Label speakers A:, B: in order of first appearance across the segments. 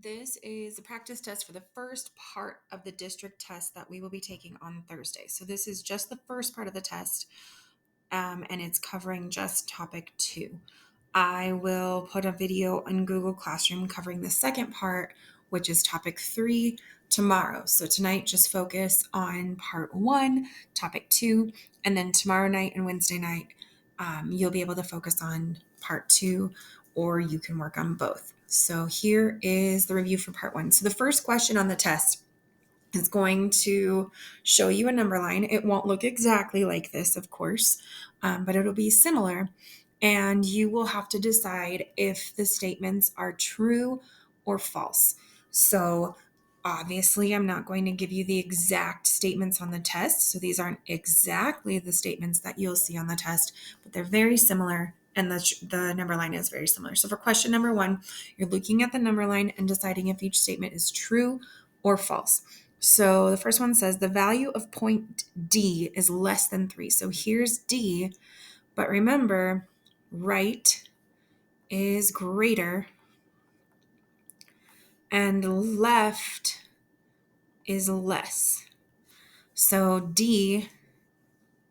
A: This is a practice test for the first part of the district test that we will be taking on Thursday. So this is just the first part of the test, and it's covering just topic 2. I will put a video on Google Classroom covering the second part, which is topic 3, tomorrow. So tonight, just focus on part 1, topic 2, and then tomorrow night and Wednesday night, you'll be able to focus on part 2, or you can work on both. So here is the review for part 1. So the first question on the test is going to show you a number line. It won't look exactly like this, of course, but it'll be similar. And you will have to decide if the statements are true or false. So obviously, I'm not going to give you the exact statements on the test. So these aren't exactly the statements that you'll see on the test, but they're very similar. And the number line is very similar. So for question number 1, you're looking at the number line and deciding if each statement is true or false. So the first one says the value of point D is less than 3. So here's D, but remember, right is greater and left is less. So D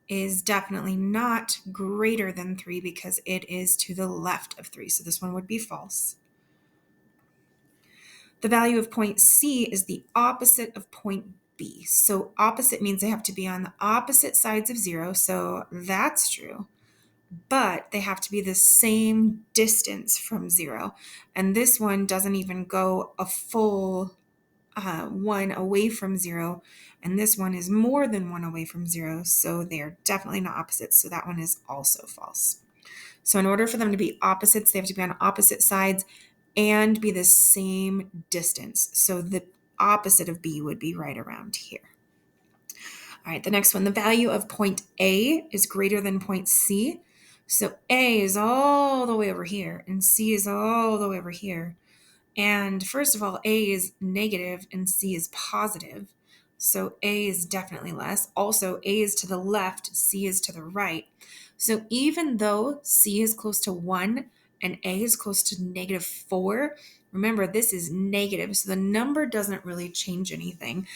A: is definitely not greater than 3 because it is to the left of 3. So this one would be false. The value of point C is the opposite of point B. So opposite means they have to be on the opposite sides of 0. So that's true. But they have to be the same distance from 0. And this one doesn't even go a full 1 away from 0. And this one is more than 1 away from 0. So they are definitely not opposites. So that one is also false. So in order for them to be opposites, they have to be on opposite sides and be the same distance. So the opposite of B would be right around here. All right, the next one, the value of point A is greater than point C. So A is all the way over here and C is all the way over here. And first of all, A is negative and C is positive. So A is definitely less. Also, A is to the left, C is to the right. So even though C is close to 1 and A is close to -4, remember this is negative. So the number doesn't really change anything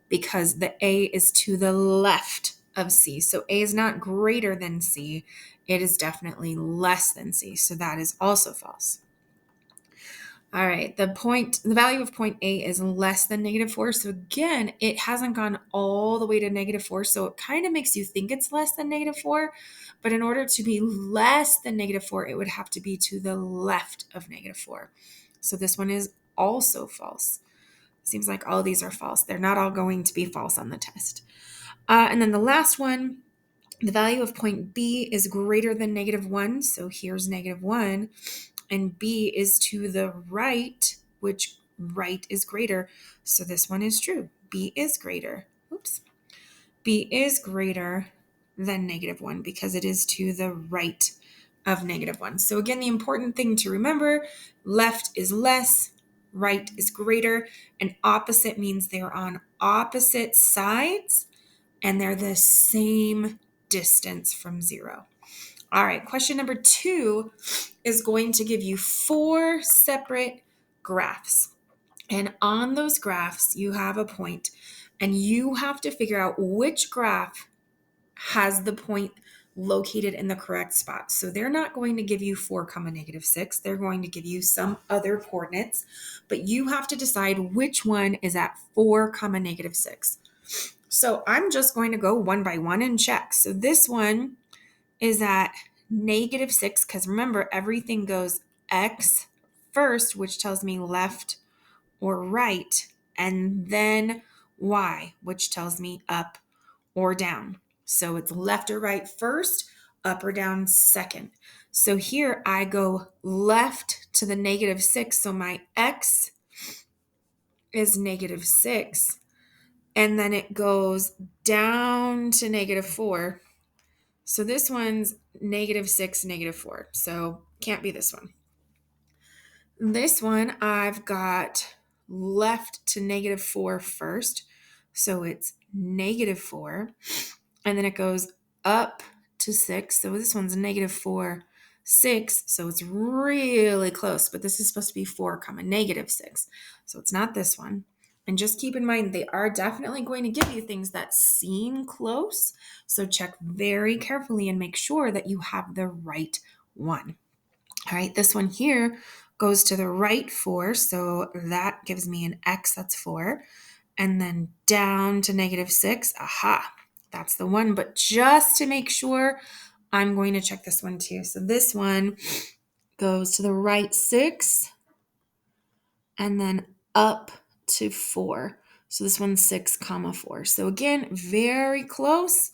A: because the A is to the left of C. So A is not greater than C. It is definitely less than C. So that is also false. All right, the value of point A is less than -4. So again, it hasn't gone all the way to -4. So it kind of makes you think it's less than -4. But in order to be less than -4, it would have to be to the left of -4. So this one is also false. Seems like all of these are false. They're not all going to be false on the test. And then the last one, the value of point B is greater than -1. So here's -1. And B is to the right, which right is greater. So this one is true. B is greater. Oops. B is greater than -1 because it is to the right of -1. So again, the important thing to remember, left is less, right is greater, and opposite means they're on opposite sides and they're the same distance from 0. All right, question number 2 is going to give you 4 separate graphs. And on those graphs, you have a point, and you have to figure out which graph has the point located in the correct spot. So they're not going to give you 4, -6. They're going to give you some other coordinates, but you have to decide which one is at 4, -6. So I'm just going to go one by one and check. So this one is at -6 because remember, everything goes X first, which tells me left or right, and then Y, which tells me up or down. So it's left or right first, up or down second. So here I go left to the -6. So my X is -6. And then it goes down to -4. So this one's -6, -4. So can't be this one. This one, I've got left to -4 first. So it's -4. And then it goes up to 6. So this one's -4, 6, so it's really close, but this is supposed to be 4 comma negative 6. So it's not this one. And just keep in mind, they are definitely going to give you things that seem close. So check very carefully and make sure that you have the right one. All right, this one here goes to the right 4, so that gives me an x, that's 4. And then down to negative 6, aha, that's the one. But just to make sure, I'm going to check this one too. So this one goes to the right 6 and then up to 4. So this one's 6 comma 4. So again, very close,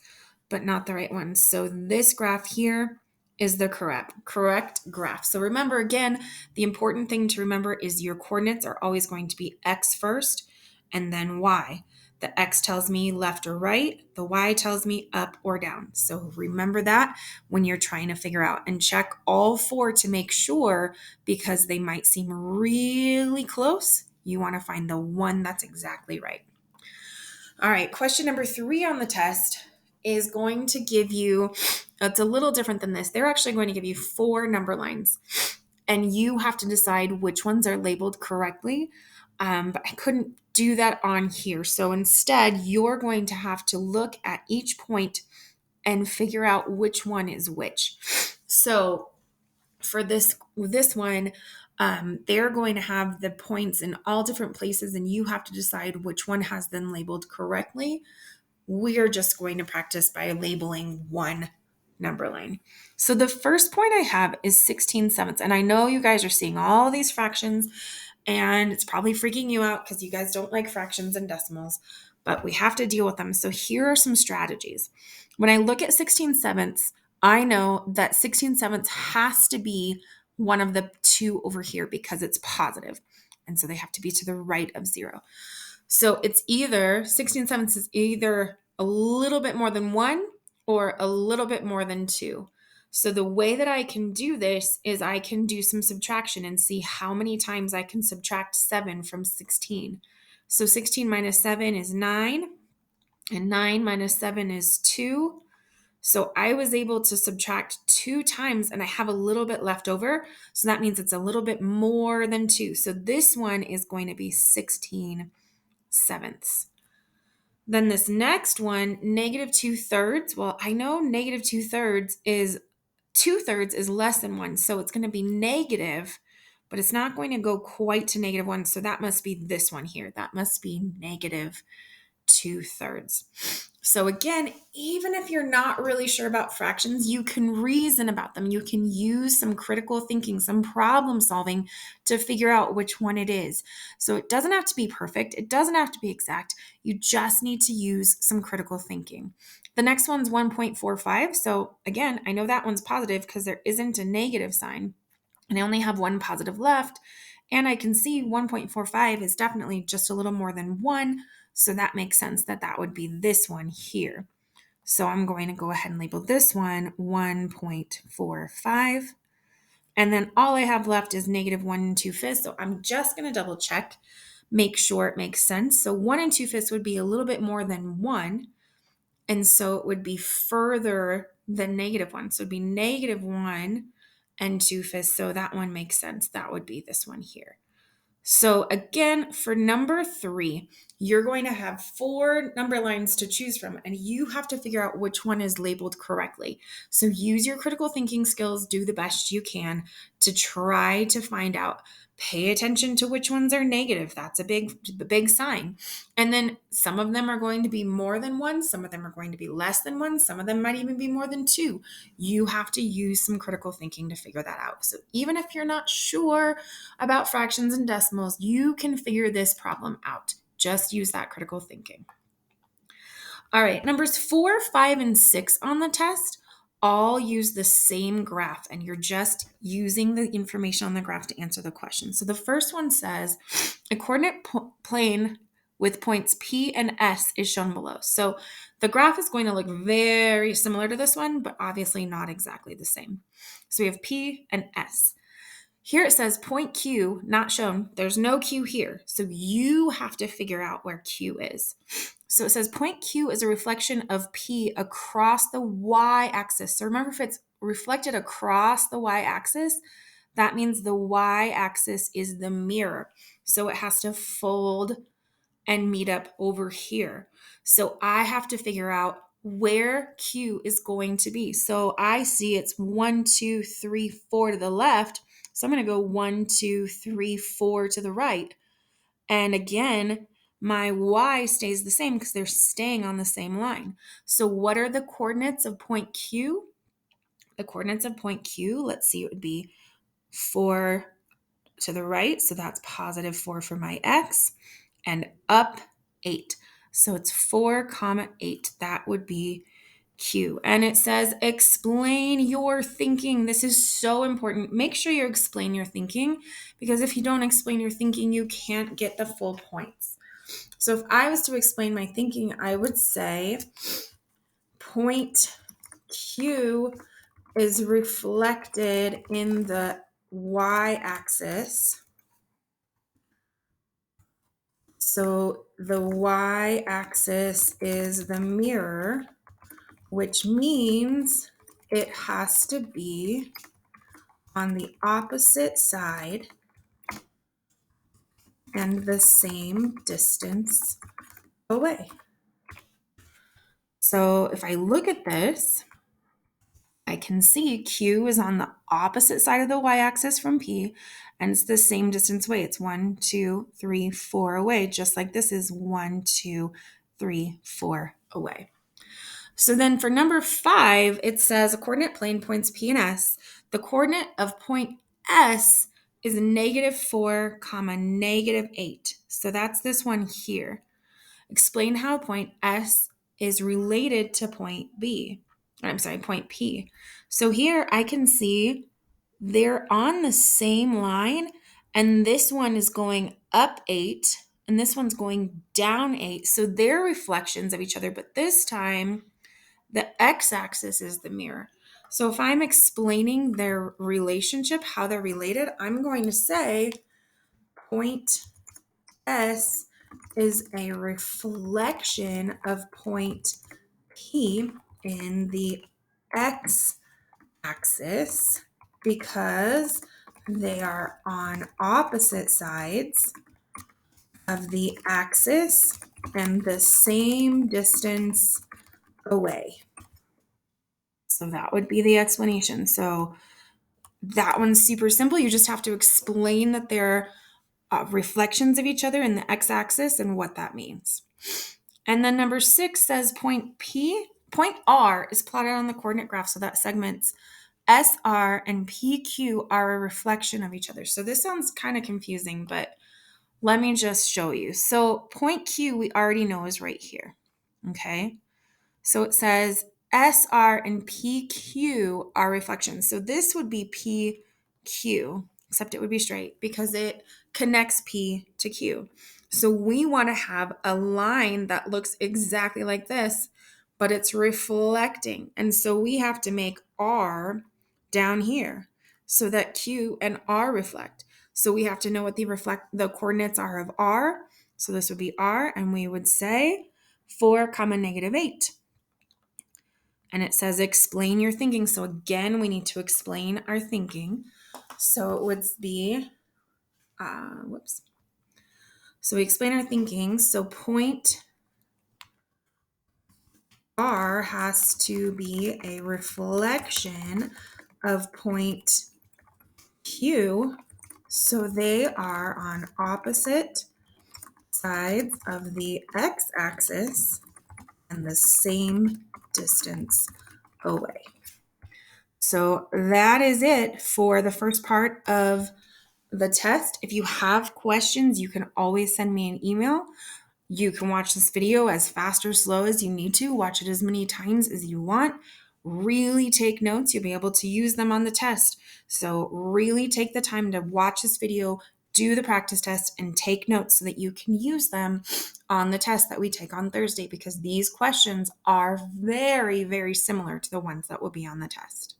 A: but not the right one. So this graph here is the correct graph. So remember, again, the important thing to remember is your coordinates are always going to be x first and then y. The x tells me left or right. The y tells me up or down. So remember that when you're trying to figure out, and check all 4 to make sure, because they might seem really close. You want to find the one that's exactly right. All right, question number 3 on the test is going to give you, it's a little different than this. They're actually going to give you 4 number lines, and you have to decide which ones are labeled correctly. But I couldn't do that on here. So instead, you're going to have to look at each point and figure out which one is which. So for this one, they're going to have the points in all different places, and you have to decide which one has them labeled correctly. We are just going to practice by labeling one number line. So the first point I have is 16/7. And I know you guys are seeing all these fractions, and it's probably freaking you out because you guys don't like fractions and decimals, but we have to deal with them. So here are some strategies. When I look at 16/7, I know that 16/7 has to be one of the 2 over here because it's positive. And so they have to be to the right of 0. So it's either 16/7 is either a little bit more than 1 or a little bit more than 2. So the way that I can do this is I can do some subtraction and see how many times I can subtract 7 from 16. So 16 minus 7 is 9, and 9 minus 7 is 2. So I was able to subtract 2 times, and I have a little bit left over. So that means it's a little bit more than 2. So this one is going to be 16/7. Then this next one, negative 2/3. Well, I know negative 2/3 is 2/3 is less than 1. So it's going to be negative, but it's not going to go quite to negative 1. So that must be this one here. That must be negative 2/3. So again, even if you're not really sure about fractions, you can reason about them. You can use some critical thinking, some problem solving to figure out which one it is. So it doesn't have to be perfect. It doesn't have to be exact. You just need to use some critical thinking. The next one's 1.45. So again, I know that one's positive because there isn't a negative sign, and I only have one positive left. And I can see 1.45 is definitely just a little more than 1. So that makes sense that that would be this one here. So I'm going to go ahead and label this one 1.45. And then all I have left is negative 1 2/5. So I'm just going to double check, make sure it makes sense. So 1 2/5 would be a little bit more than 1. And so it would be further than negative 1. So it'd be negative 1 2/5. So that one makes sense. That would be this one here. So again, for number 3, you're going to have 4 number lines to choose from, and you have to figure out which one is labeled correctly. So use your critical thinking skills, do the best you can to try to find out. Pay attention to which ones are negative. That's a big sign. And then some of them are going to be more than 1, some of them are going to be less than 1, some of them might even be more than 2. You have to use some critical thinking to figure that out. So even if you're not sure about fractions and decimals, you can figure this problem out. Just use that critical thinking. All right, numbers 4, 5, and 6 on the test all use the same graph, and you're just using the information on the graph to answer the question. So the first one says a coordinate plane with points P and S is shown below. So the graph is going to look very similar to this one, but obviously not exactly the same. So we have P and S. Here it says point Q not shown. There's no Q here. So you have to figure out where Q is. So it says point Q is a reflection of P across the y-axis. So remember, if it's reflected across the y-axis, that means the y-axis is the mirror. So it has to fold and meet up over here. So I have to figure out where Q is going to be. So I see it's 1, 2, 3, 4 to the left. So I'm going to go 1, 2, 3, 4 to the right. And again, my y stays the same because they're staying on the same line. So what are the coordinates of point Q? The coordinates of point Q, let's see, it would be 4 to the right. So that's positive 4 for my x, and up 8. So it's 4 comma 8. That would be Q. And it says explain your thinking. This is so important. Make sure you explain your thinking, because if you don't explain your thinking, you can't get the full points. So if I was to explain my thinking, I would say point Q is reflected in the y-axis. So the y-axis is the mirror, which means it has to be on the opposite side and the same distance away. So if I look at this, I can see Q is on the opposite side of the y-axis from P, and it's the same distance away. It's 1, 2, 3, 4 away, just like this is 1, 2, 3, 4 away. So then for number 5, it says a coordinate plane points P and S. The coordinate of point S is -4, comma, -8. So that's this one here. Explain how point S is related to point B. Point P. So here I can see they're on the same line, and this one is going up 8 and this one's going down 8. So they're reflections of each other, but this time the x-axis is the mirror. So if I'm explaining their relationship, how they're related, I'm going to say point S is a reflection of point P in the x-axis because they are on opposite sides of the axis and the same distance away. So that would be the explanation. So that one's super simple. You just have to explain that they're reflections of each other in the x-axis and what that means. And then number 6 says point R is plotted on the coordinate graph. So that segments SR and PQ are a reflection of each other. So this sounds kind of confusing, but let me just show you. So point Q we already know is right here. Okay. So it says SR and PQ are reflections. So this would be PQ, except it would be straight because it connects P to Q. So we want to have a line that looks exactly like this, but it's reflecting. And so we have to make R down here so that Q and R reflect. So we have to know what the coordinates are of R. So this would be R, and we would say 4, comma, -8. And it says explain your thinking. So again, we need to explain our thinking. So it would be, So we explain our thinking. So point R has to be a reflection of point Q. So they are on opposite sides of the x-axis and the same distance away. So that is it for the first part of the test. If you have questions, you can always send me an email. You can watch this video as fast or slow as you need to. Watch it as many times as you want. Really take notes. You'll be able to use them on the test. So really take the time to watch this video, do the practice test, and take notes so that you can use them on the test that we take on Thursday, because these questions are very, very similar to the ones that will be on the test.